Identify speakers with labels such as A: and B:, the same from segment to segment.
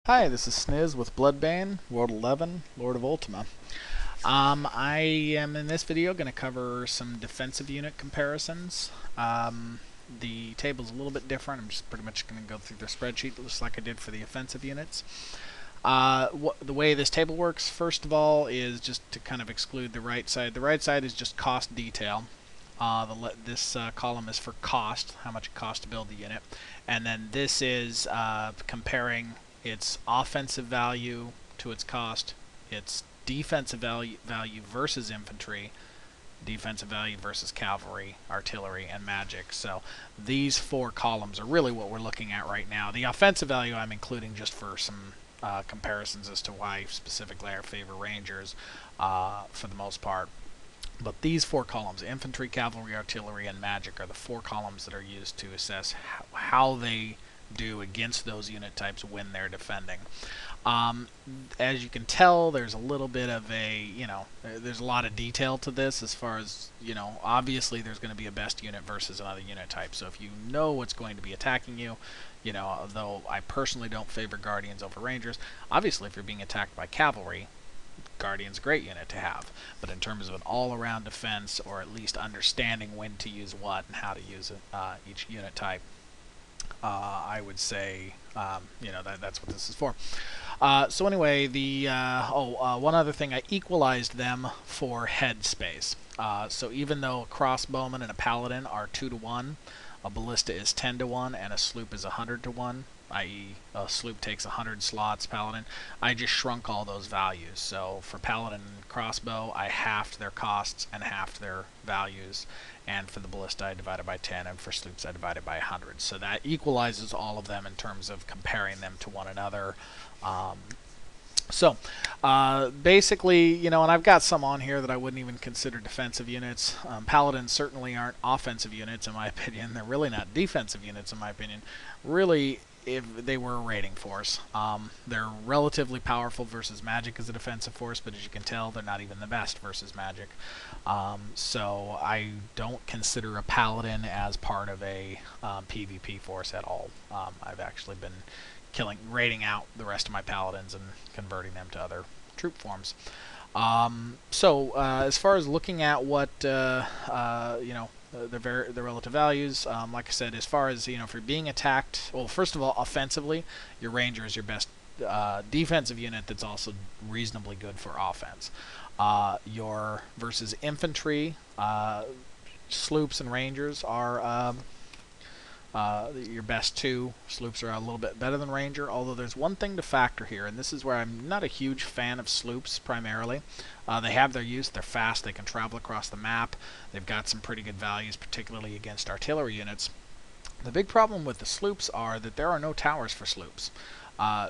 A: Hi, this is Sniz with Bloodbane, World 11, Lord of Ultima. I am in this video going to cover some defensive unit comparisons. The table's a little bit different. I'm just pretty much going to go through the spreadsheet just like I did for the offensive units. The way this table works, first of all, is just to kind of exclude the right side. The right side is just cost detail. This column is for cost, how much it costs to build the unit. And then this is comparing its offensive value to its cost, its defensive value versus infantry, defensive value versus cavalry, artillery, and magic. So these four columns are really what we're looking at right now. The offensive value I'm including just for some comparisons as to why specifically I favor rangers for the most part. But these four columns, infantry, cavalry, artillery, and magic, are the four columns that are used to assess how they do against those unit types when they're defending. As you can tell, there's a little bit of a, there's a lot of detail to this as far as, obviously there's going to be a best unit versus another unit type. So if you know what's going to be attacking you, though I personally don't favor Guardians over Rangers, obviously if you're being attacked by cavalry, Guardian's a great unit to have, but in terms of an all-around defense, or at least understanding when to use what and how to use it, each unit type, I would say, that's what this is for. So anyway, one other thing, I equalized them for head space. So even though a crossbowman and a paladin are 2-to-1, a ballista is 10-to-1, and a sloop is 100-to-1, i.e. a sloop takes 100 slots, paladin. I just shrunk all those values. So for paladin and crossbow, I halved their costs and halved their values. And for the ballista, I divided by 10, and for sloops, I divided by 100. So that equalizes all of them in terms of comparing them to one another. Basically, and I've got some on here that I wouldn't even consider defensive units. Paladins certainly aren't offensive units, in my opinion. They're really not defensive units, in my opinion. Really, if they were a raiding force. They're relatively powerful versus magic as a defensive force, but as you can tell, they're not even the best versus magic. So I don't consider a paladin as part of a PvP force at all. I've actually been raiding out the rest of my paladins and converting them to other troop forms. As far as looking at what the relative values, like I said, as far as if you're being attacked, well, first of all, offensively, your ranger is your best defensive unit that's also reasonably good for offense. Your versus infantry, sloops and rangers are your best two. Sloops are a little bit better than ranger, although there's one thing to factor here, and this is where I'm not a huge fan of sloops primarily. They have their use, they're fast, they can travel across the map, they've got some pretty good values, particularly against artillery units. The big problem with the sloops are that there are no towers for sloops.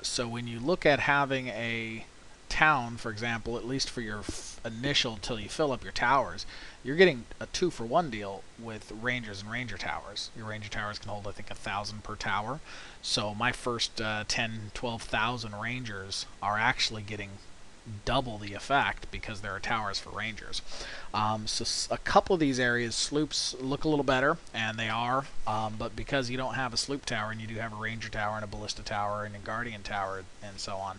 A: So when you look at having a town, for example, at least for your initial till you fill up your towers, you're getting a 2-for-1 deal with rangers and ranger towers. Your ranger towers can hold, I think, 1,000 per tower. So my first 10,000-12,000 rangers are actually getting double the effect because there are towers for rangers. So a couple of these areas, sloops look a little better, and they are, but because you don't have a sloop tower and you do have a ranger tower and a ballista tower and a guardian tower and so on,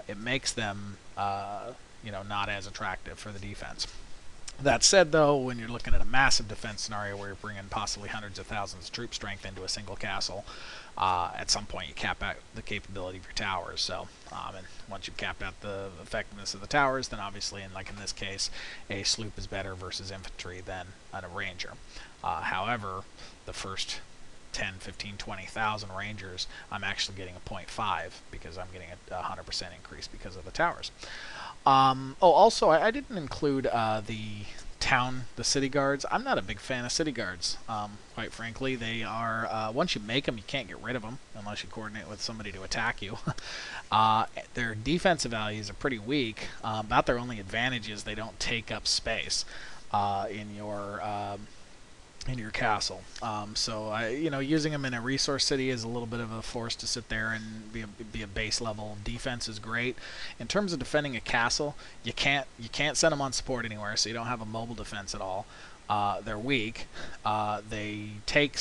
A: it makes them not as attractive for the defense. That said, though, when you're looking at a massive defense scenario where you're bringing possibly hundreds of thousands of troop strength into a single castle, at some point you cap out the capability of your towers. So, and once you've capped out the effectiveness of the towers, then obviously, and like in this case, a sloop is better versus infantry than a ranger. However, the first 10, 15, 20,000 rangers, I'm actually getting a 0.5 because I'm getting a 100% increase because of the towers. Also, I didn't include the city guards. I'm not a big fan of city guards, quite frankly. They are, once you make them, you can't get rid of them unless you coordinate with somebody to attack you. Their defensive values are pretty weak. About their only advantage is they don't take up space in your castle. Using them in a resource city is a little bit of a force to sit there and be a base level defense is great. In terms of defending a castle, you can't send them on support anywhere, so you don't have a mobile defense at all. they're weak. They take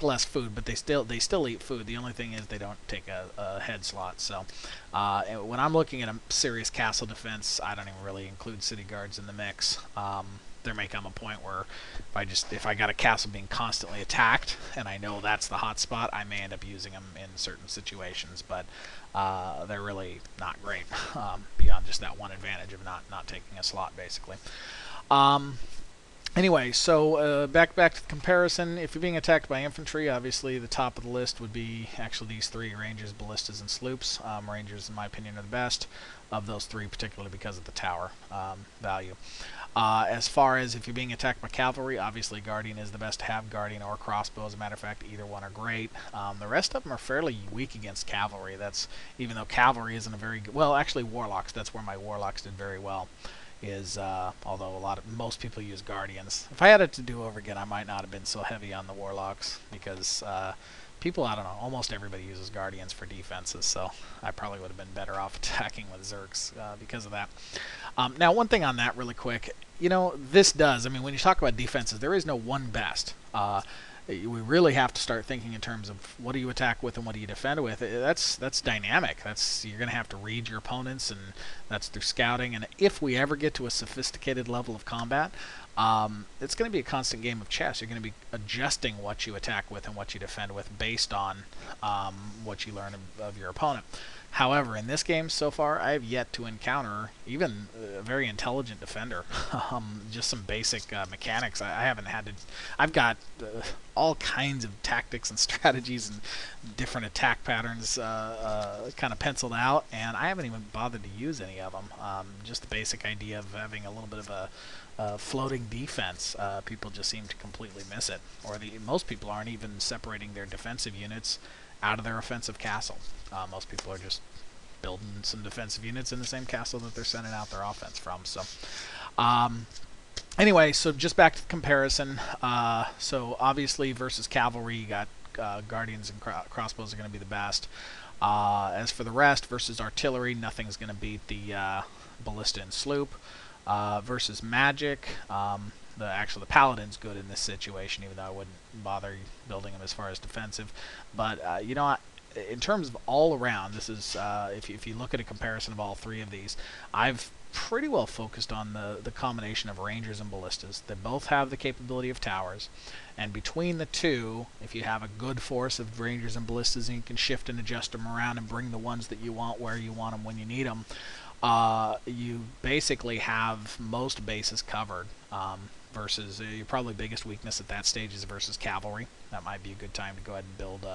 A: less food, but they still eat food. The only thing is they don't take a head slot. So when I'm looking at a serious castle defense, I don't even really include city guards in the mix. There may come a point where if I got a castle being constantly attacked and I know that's the hot spot, I may end up using them in certain situations, but they're really not great beyond just that one advantage of not taking a slot, basically. Anyway, so back to the comparison. If you're being attacked by infantry, obviously the top of the list would be actually these three: Rangers, Ballistas, and Sloops. Rangers, in my opinion, are the best of those three, particularly because of the tower value. As far as if you're being attacked by cavalry, obviously Guardian is the best to have. Guardian or crossbow, as a matter of fact, either one are great. The rest of them are fairly weak against cavalry. That's even though cavalry isn't a very good. Well, actually, warlocks. That's where my warlocks did very well. Although most people use Guardians. If I had it to do over again, I might not have been so heavy on the warlocks because people, I don't know, almost everybody uses Guardians for defenses, so I probably would have been better off attacking with Zerks because of that. Now, one thing on that really quick, this does, when you talk about defenses, there is no one best. We really have to start thinking in terms of what do you attack with and what do you defend with. That's dynamic. You're going to have to read your opponents, and that's through scouting. And if we ever get to a sophisticated level of combat, it's going to be a constant game of chess. You're going to be adjusting what you attack with and what you defend with based on what you learn of your opponent. However, in this game so far, I have yet to encounter even a very intelligent defender. Just some basic mechanics. I haven't had to. I've got all kinds of tactics and strategies and different attack patterns kind of penciled out, and I haven't even bothered to use any of them. Just the basic idea of having a little bit of a floating defense. People just seem to completely miss it, or most people aren't even separating their defensive units out of their offensive castle. Most people are just building some defensive units in the same castle that they're sending out their offense from. So anyway, so just back to the comparison. So obviously versus cavalry, you got Guardians and crossbows are going to be the best. As for the rest, versus artillery, nothing's going to beat the Ballista and Sloop. Versus magic, the Paladin's good in this situation, even though I wouldn't bother building him as far as defensive. But in terms of all around, this is if you look at a comparison of all three of these, I've pretty well focused on the combination of Rangers and Ballistas. They both have the capability of towers, and between the two, if you have a good force of Rangers and Ballistas, and you can shift and adjust them around and bring the ones that you want where you want them when you need them, you basically have most bases covered. Versus your probably biggest weakness at that stage is versus cavalry. That might be a good time to go ahead and build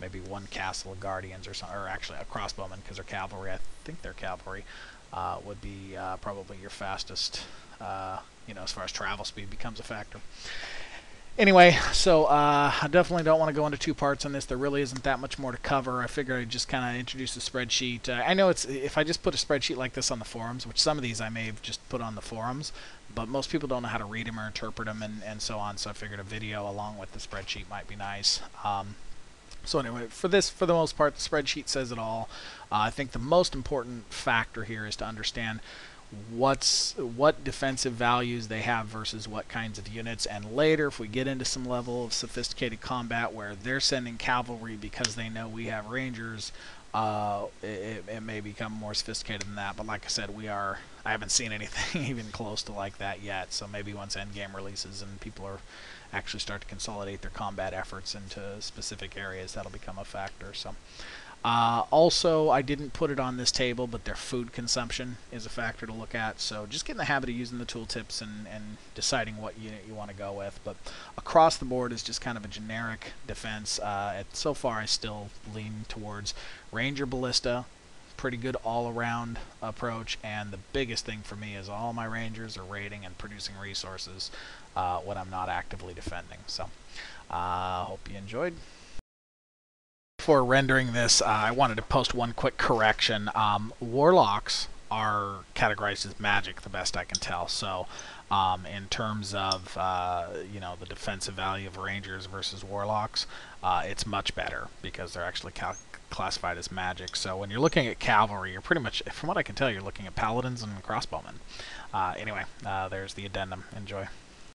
A: maybe one castle of Guardians or something, or actually a crossbowman, because they're cavalry. I think they're cavalry. Would be probably your fastest, as far as travel speed becomes a factor. Anyway, so I definitely don't want to go into two parts on this. There really isn't that much more to cover. I figured I'd just kind of introduce the spreadsheet. I know if I just put a spreadsheet like this on the forums, which some of these I may have just put on the forums, but most people don't know how to read them or interpret them and so on, so I figured a video along with the spreadsheet might be nice. So anyway, for the most part, the spreadsheet says it all. I think the most important factor here is to understand what defensive values they have versus what kinds of units, and later if we get into some level of sophisticated combat where they're sending cavalry because they know we have Rangers, it may become more sophisticated than that. But like I said, I haven't seen anything even close to like that yet, so maybe once Endgame releases and people are actually start to consolidate their combat efforts into specific areas, that'll become a factor. So also, I didn't put it on this table, but their food consumption is a factor to look at. So just get in the habit of using the tooltips and deciding what unit you want to go with. But across the board is just kind of a generic defense. So far, I still lean towards Ranger Ballista. Pretty good all-around approach, and the biggest thing for me is all my Rangers are raiding and producing resources when I'm not actively defending. So hope you enjoyed. Before rendering this, I wanted to post one quick correction. Warlocks are categorized as magic, the best I can tell. So in terms of the defensive value of Rangers versus Warlocks, it's much better because they're actually classified as magic. So when you're looking at cavalry, you're pretty much, from what I can tell, you're looking at paladins and crossbowmen. Anyway, there's the addendum. Enjoy.